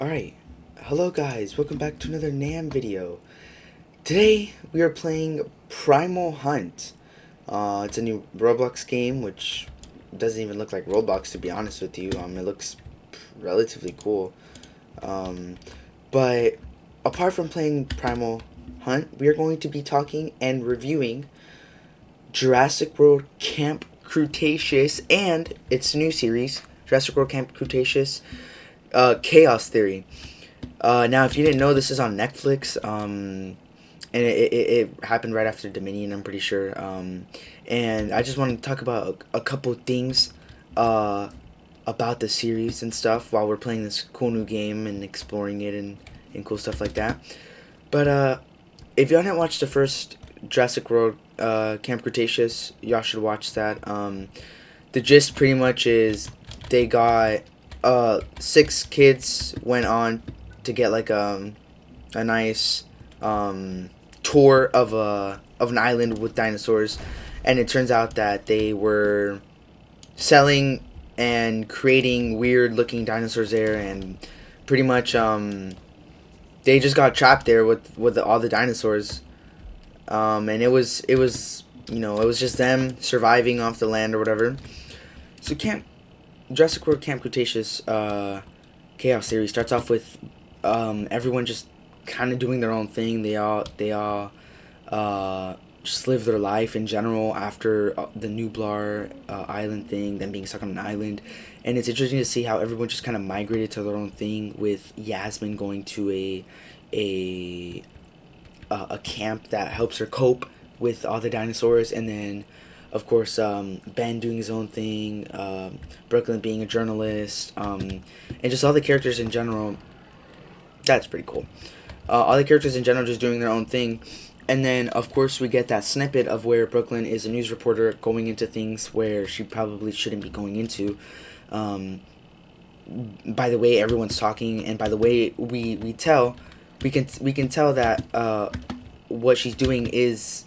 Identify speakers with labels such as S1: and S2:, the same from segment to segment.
S1: Alright, hello guys, welcome back to another NAM video. Today we are playing Primal Hunt. It's a new Roblox game, which doesn't even look like Roblox to be honest with you. It looks relatively cool. But apart from playing Primal Hunt, we are going to be talking and reviewing Jurassic World Camp Cretaceous and its new series, Jurassic World Camp Cretaceous Chaos Theory. Now, if you didn't know, this is on Netflix, and it happened right after Dominion, I'm pretty sure. And I just wanted to talk about a couple things about the series and stuff while we're playing this cool new game and exploring it and cool stuff like that. But if y'all didn't watch the first Jurassic World Camp Cretaceous, y'all should watch that. The gist pretty much is they got 6 kids went on to get like a nice tour of an island with dinosaurs, and it turns out that they were selling and creating weird looking dinosaurs there, and pretty much they just got trapped there with all the dinosaurs, and it was it was just them surviving off the land or whatever. So Jurassic World Camp Cretaceous Chaos Series starts off with everyone just kind of doing their own thing. They all just live their life in general after the Nublar island thing, them being stuck on an island. And it's interesting to see how everyone just kind of migrated to their own thing, with Yasmin going to a camp that helps her cope with all the dinosaurs, and then of course, Ben doing his own thing, Brooklyn being a journalist, and just all the characters in general. That's pretty cool. All the characters in general just doing their own thing. And then, of course, we get that snippet of where Brooklyn is a news reporter going into things where she probably shouldn't be going into. By the way everyone's talking, and by the way we can tell that what she's doing is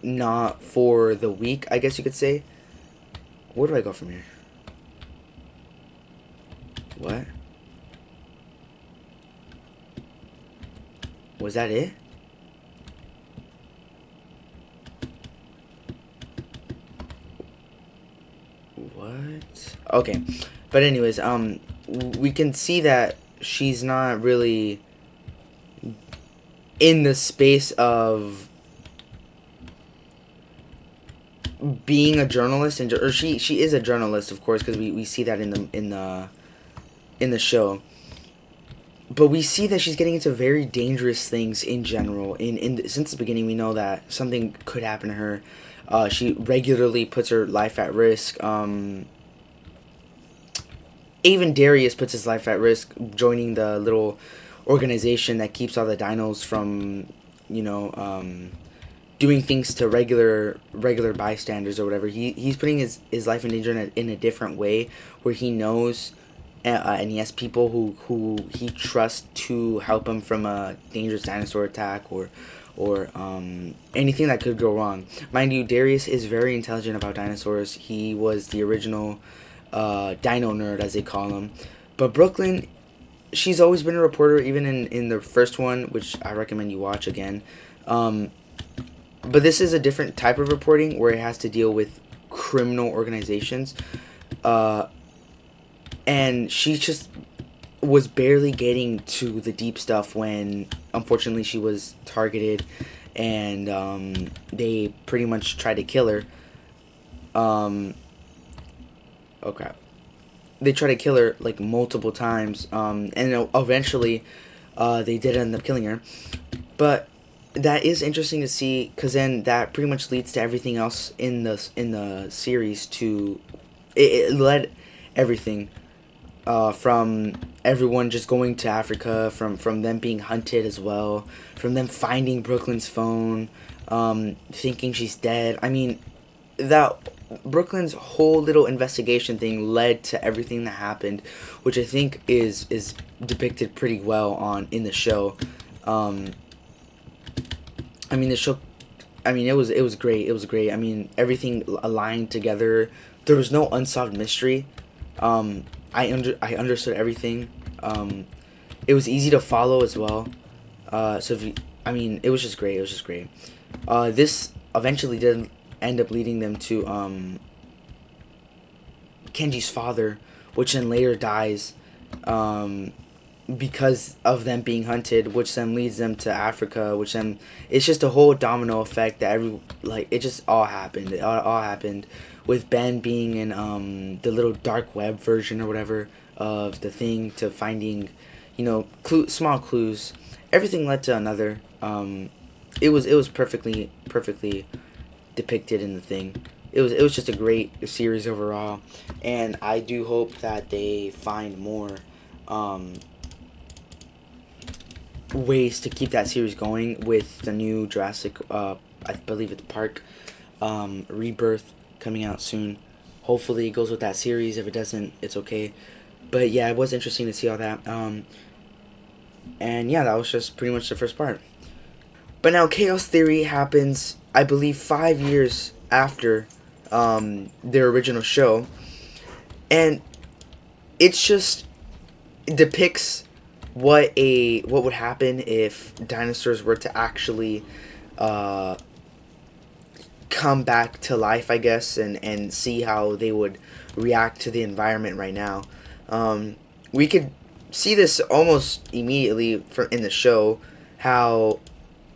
S1: not for the weak, I guess you could say. Where do I go from here? What? Was that it? What? Okay. But anyways, we can see that she's not really in the space of being a journalist, or she is a journalist, of course, because we see that in the show. But we see that she's getting into very dangerous things in general. Since the beginning, we know that something could happen to her. She regularly puts her life at risk. Even Darius puts his life at risk, joining the little organization that keeps all the dinos from, doing things to regular bystanders or whatever. He's putting his life in danger in a different way, where he knows and he has people who he trusts to help him from a dangerous dinosaur attack or anything that could go wrong. Mind you, Darius is very intelligent about dinosaurs. He was the original dino nerd, as they call him. But Brooklyn, she's always been a reporter, even in the first one, which I recommend you watch again. But this is a different type of reporting, where it has to deal with criminal organizations. And she just was barely getting to the deep stuff when, unfortunately, she was targeted, and they pretty much tried to kill her. Okay. They tried to kill her, like, multiple times, and eventually they did end up killing her. But that is interesting to see, because then that pretty much leads to everything else in the series. It led everything, from everyone just going to Africa, from them being hunted as well, from them finding Brooklyn's phone, thinking she's dead. I mean, that Brooklyn's whole little investigation thing led to everything that happened, which I think is depicted pretty well in the show. I mean, the show, I mean, it was great. It was great. I mean, everything aligned together. There was no unsolved mystery. I understood everything. It was easy to follow as well. So if you, I mean, it was just great. It was just great. This eventually did end up leading them to Kenji's father, which then later dies because of them being hunted, which then leads them to Africa, which then it's just a whole domino effect that it just all happened. It all happened with Ben being in the little dark web version or whatever of the thing, to finding, small clues. Everything led to another. It was perfectly depicted in the thing. It was just a great series overall, and I do hope that they find more ways to keep that series going with the new Jurassic, I believe it's Park, Rebirth, coming out soon. Hopefully it goes with that series. If it doesn't, it's okay. But yeah, it was interesting to see all that. And yeah, that was just pretty much the first part. But now Chaos Theory happens, I believe, 5 years after their original show, and it depicts what would happen if dinosaurs were to actually come back to life, I guess, and see how they would react to the environment right now. We could see this almost immediately in the show, how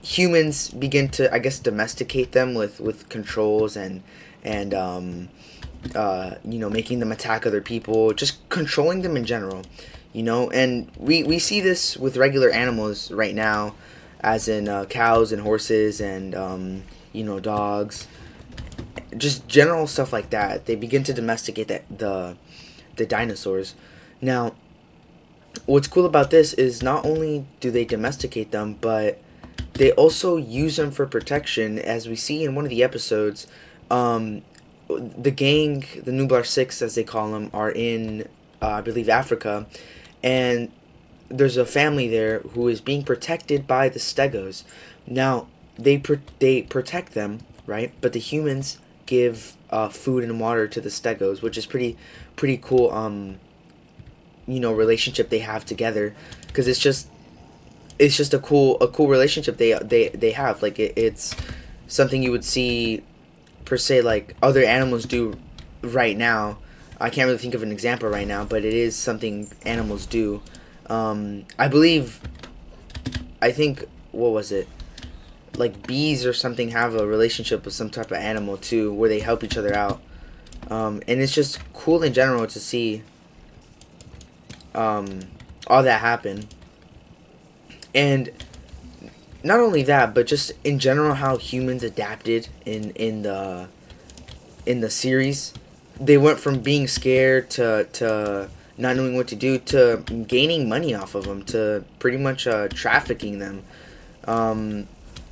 S1: humans begin to, I guess, domesticate them with controls and making them attack other people, just controlling them in general, and we see this with regular animals right now, as in cows and horses and dogs, just general stuff like that. They begin to domesticate the dinosaurs. Now, what's cool about this is not only do they domesticate them, but they also use them for protection, as we see in one of the episodes. The gang, the Nublar Six, as they call them, are in, I believe, Africa, and there's a family there who is being protected by the Stegos. Now, they protect them, right? But the humans give food and water to the Stegos, which is pretty cool. Relationship they have together, because it's just a cool relationship they have. Like it's something you would see per se like other animals do right now. I can't really think of an example right now, but it is something animals do. I think, what was it? Like bees or something have a relationship with some type of animal too, where they help each other out. And it's just cool in general to see all that happen. And not only that, but just in general how humans adapted in the series. They went from being scared to not knowing what to do, to gaining money off of them, to pretty much trafficking them,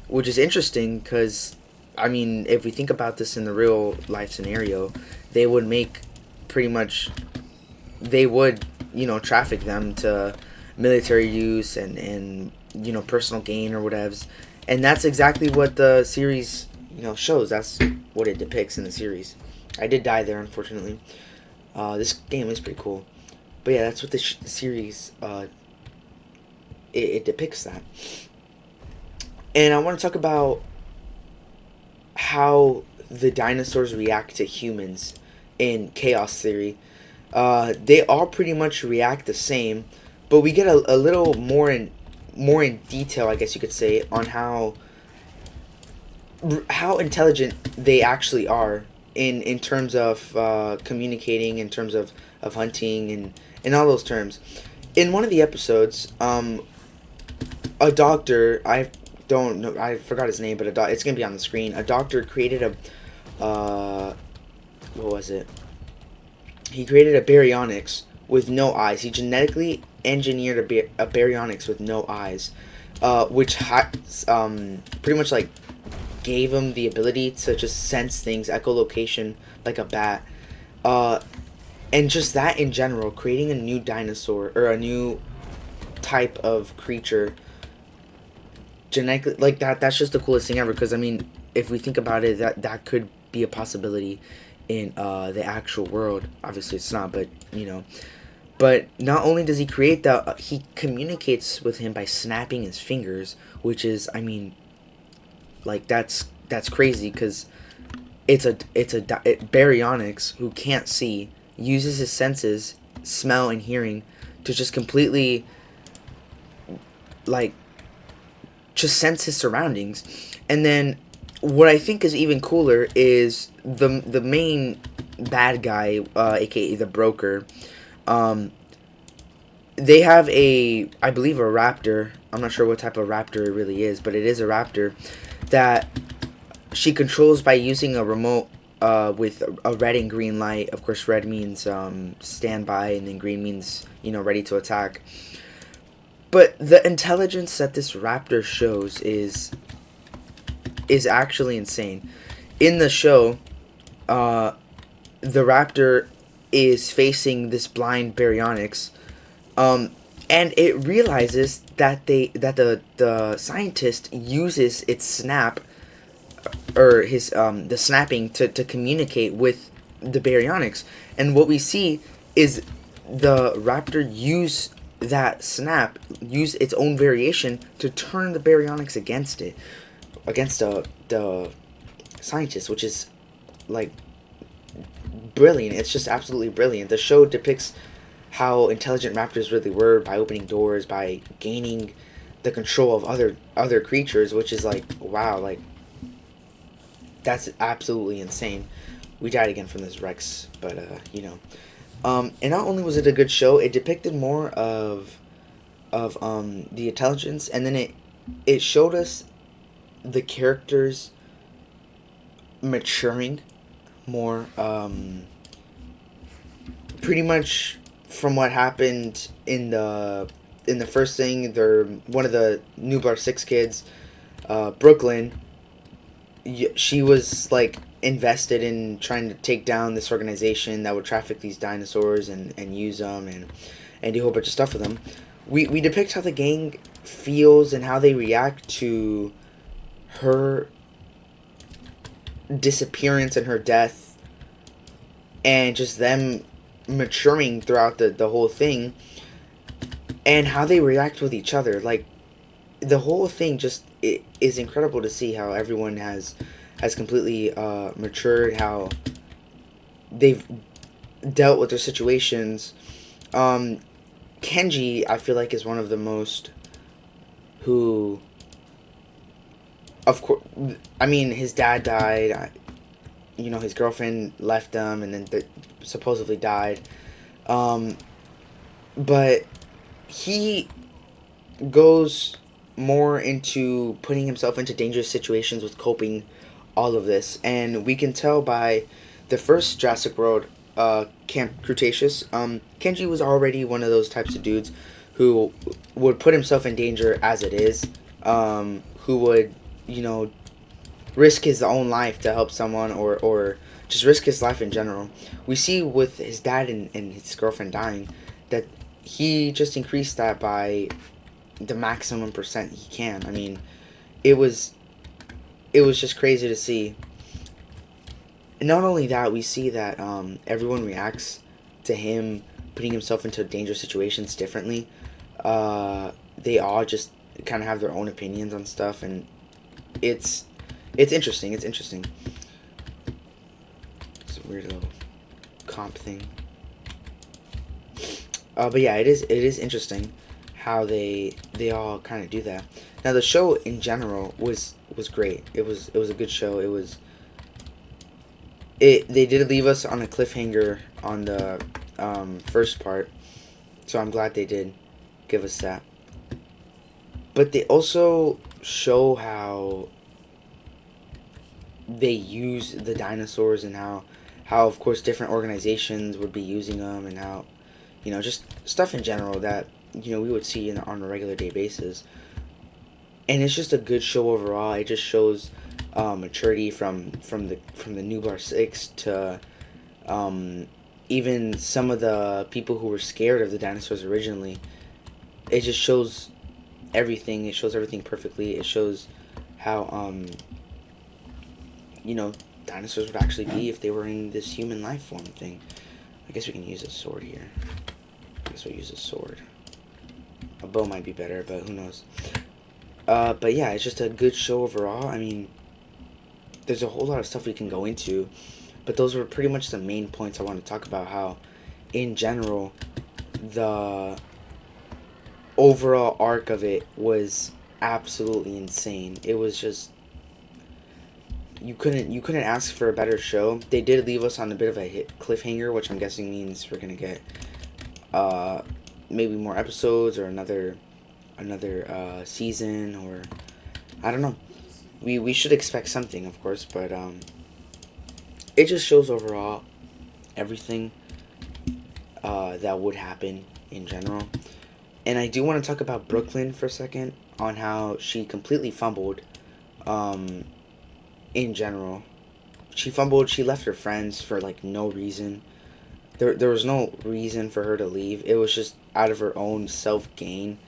S1: which is interesting because, I mean, if we think about this in the real life scenario, they would traffic them to military use and personal gain or whatever. And that's exactly what the series shows. That's what it depicts in the series. I did die there, unfortunately. This game is pretty cool, but yeah, that's what the series it depicts that. And I want to talk about how the dinosaurs react to humans in Chaos Theory. They all pretty much react the same, but we get a little more in detail, I guess you could say, on how intelligent they actually are in terms of communicating, in terms of hunting, and all those terms. In one of the episodes, a doctor, I forgot his name, but it's gonna be on the screen. A doctor created what was it? He created a baryonyx with no eyes. He genetically engineered a baryonyx with no eyes, which pretty much like gave him the ability to just sense things, echolocation, like a bat, and just that in general, creating a new dinosaur or a new type of creature genetically like that's just the coolest thing ever. Because I mean, if we think about it, that could be a possibility in the actual world. Obviously it's not, but But not only does he create that, he communicates with him by snapping his fingers, which is, I mean, like that's crazy because baryonyx who can't see uses his senses, smell and hearing, to just completely like just sense his surroundings. And then what I think is even cooler is the main bad guy, aka the broker. They have I believe a raptor. I'm not sure what type of raptor it really is, but it is a raptor that she controls by using a remote with a red and green light. Of course, red means stand by, and then green means, ready to attack. But the intelligence that this raptor shows is actually insane. In the show, the raptor is facing this blind baryonyx, and it realizes that the scientist uses its snap, or his the snapping, to communicate with the baryonyx. And what we see is the raptor use that snap, use its own variation to turn the baryonyx against the scientist, which is like brilliant. It's just absolutely brilliant. The show depicts how intelligent raptors really were by opening doors, by gaining the control of other creatures, which is like, wow, like that's absolutely insane. We died again from this Rex, but and not only was it a good show, it depicted more of the intelligence, and then it showed us the characters maturing more, pretty much from what happened in the first thing. They're one of the Nublar 6 kids, Brooklyn. She was like invested in trying to take down this organization that would traffic these dinosaurs and use them and do a whole bunch of stuff with them. We depict how the gang feels and how they react to her disappearance and her death, and just them maturing throughout the whole thing, and how they react with each other. Like, the whole thing just, it is incredible to see how everyone has completely matured, how they've dealt with their situations. Kenji, I feel like, is one of the most who, of course, I mean, his dad died, his girlfriend left him, and then supposedly died. But he goes more into putting himself into dangerous situations with coping all of this, and we can tell by the first Jurassic World, Camp Cretaceous. Kenji was already one of those types of dudes who would put himself in danger as it is, who would, risk his own life to help someone, or just risk his life in general. We see with his dad and his girlfriend dying that he just increased that by the maximum percent he can. I mean, it was just crazy to see. And not only that, we see that everyone reacts to him putting himself into dangerous situations differently. They all just kind of have their own opinions on stuff, and it's interesting. It's interesting. It's a weird little comp thing. But yeah, it is interesting how they all kind of do that. Now, the show in general was great. It was a good show. They did leave us on a cliffhanger on the first part, so I'm glad they did give us that. But they also show how they use the dinosaurs, and how of course different organizations would be using them, and how, just stuff in general that we would see on a regular day basis. And it's just a good show overall. It just shows maturity from the Nublar 6 to even some of the people who were scared of the dinosaurs originally. It just shows everything. It shows everything perfectly. It shows how dinosaurs would actually be if they were in this human life form thing. I guess we can use a sword here. guess we'll use a sword. A bow might be better, but who knows. But yeah, it's just a good show overall. I mean, there's a whole lot of stuff we can go into, but those were pretty much the main points I want to talk about. How, in general, the overall arc of it was absolutely insane. It was just, you couldn't ask for a better show. They did leave us on a bit of a cliffhanger, which I'm guessing means we're gonna get maybe more episodes or another season, or I don't know. We should expect something, of course, but it just shows overall everything that would happen in general. And I do want to talk about Brooklyn for a second, on how she completely fumbled in general. She fumbled, she left her friends for like no reason. There was no reason for her to leave. It was just out of her own self-gain.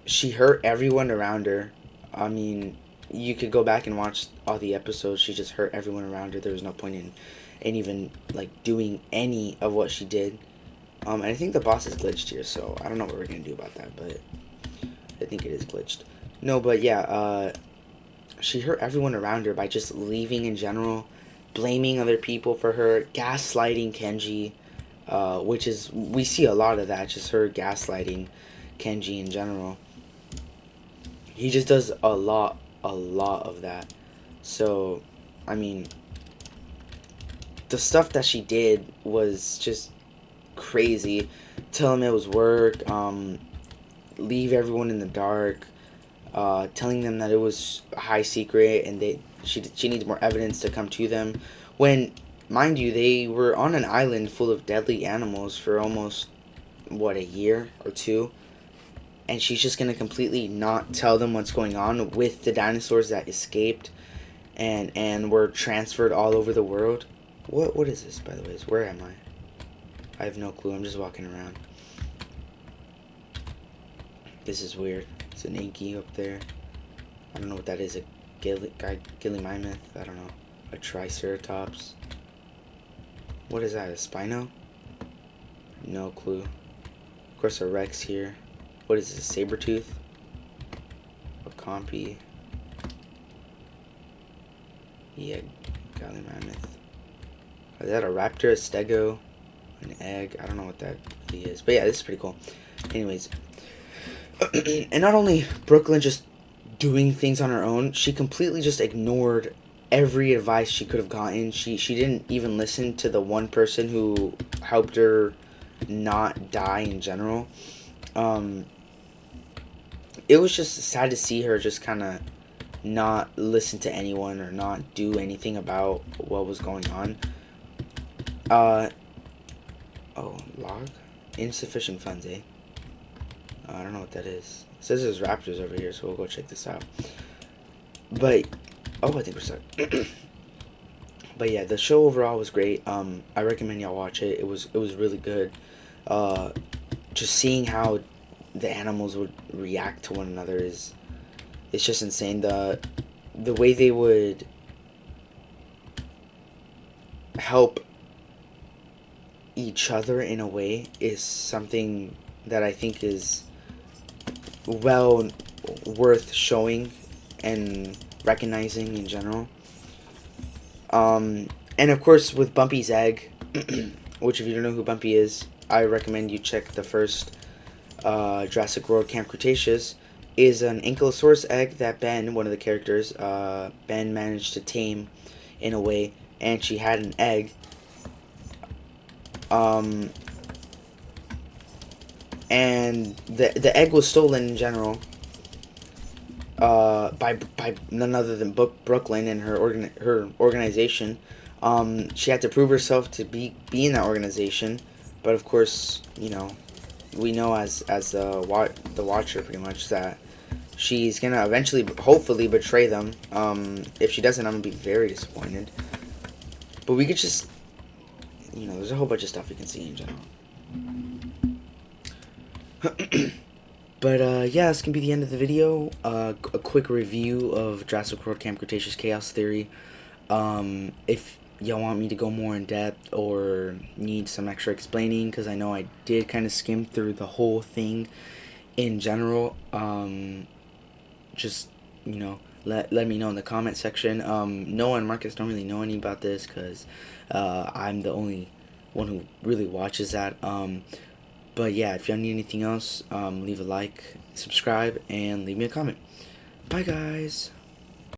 S1: She hurt everyone around her. I mean, you could go back and watch all the episodes. She just hurt everyone around her. There was no point in even like doing any of what she did. And I think the boss is glitched here, so I don't know what we're gonna do about that, but I think it is glitched. No, but yeah, she hurt everyone around her by just leaving in general, blaming other people for her, gaslighting Kenji, which is, we see a lot of that, just her gaslighting Kenji in general. He just does a lot of that. So, I mean, the stuff that she did was just crazy. Tell him it was work, leave everyone in the dark, telling them that it was a high secret and she needs more evidence to come to them. When, mind you, they were on an island full of deadly animals for almost, what, a year or two? And she's just going to completely not tell them what's going on with the dinosaurs that escaped and were transferred all over the world. What is this, by the way? Where am I? I have no clue. I'm just walking around. This is weird. It's an Inky up there. I don't know what that is. A Gillymymeth? I don't know. A Triceratops? What is that? A Spino? No clue. Of course, a Rex here. What is this? A Sabertooth? A Compy? Yeah, Gallymymeth. Is that a Raptor? A Stego? An egg? I don't know what that really is. But yeah, this is pretty cool. Anyways. And not only Brooklyn just doing things on her own, she completely just ignored every advice she could have gotten. She didn't even listen to the one person who helped her not die in general. It was just sad to see her just kind of not listen to anyone or not do anything about what was going on. Oh, log? Insufficient funds, eh? I don't know what that is. It says there's raptors over here, so we'll go check this out. But, oh, I think we're stuck. But yeah, the show overall was great. I recommend y'all watch it. It was really good. Just seeing how the animals would react to one another it's just insane. The way they would help each other in a way is something that I think is well worth showing and recognizing in general. And of course with Bumpy's egg, which if you don't know who Bumpy is, I recommend you check the first Jurassic World Camp Cretaceous, is an Ankylosaurus egg that Ben, one of the characters, Ben managed to tame in a way, and she had an egg. And the egg was stolen in general by none other than Brooklyn and her organization. She had to prove herself to be in that organization, but of course, you know, we know as the watcher pretty much that she's gonna eventually, hopefully, betray them. If she doesn't, I'm gonna be very disappointed. But we could just, you know, there's a whole bunch of stuff we can see in general. But yeah, this can be the end of the video. A quick review of Jurassic World Camp Cretaceous Chaos Theory. If y'all want me to go more in depth or need some extra explaining, because I know I did kind of skim through the whole thing in general, just, let me know in the comment section. Noah and Marcus don't really know any about this, because I'm the only one who really watches that. But yeah, if y'all need anything else, leave a like, subscribe, and leave me a comment. Bye, guys.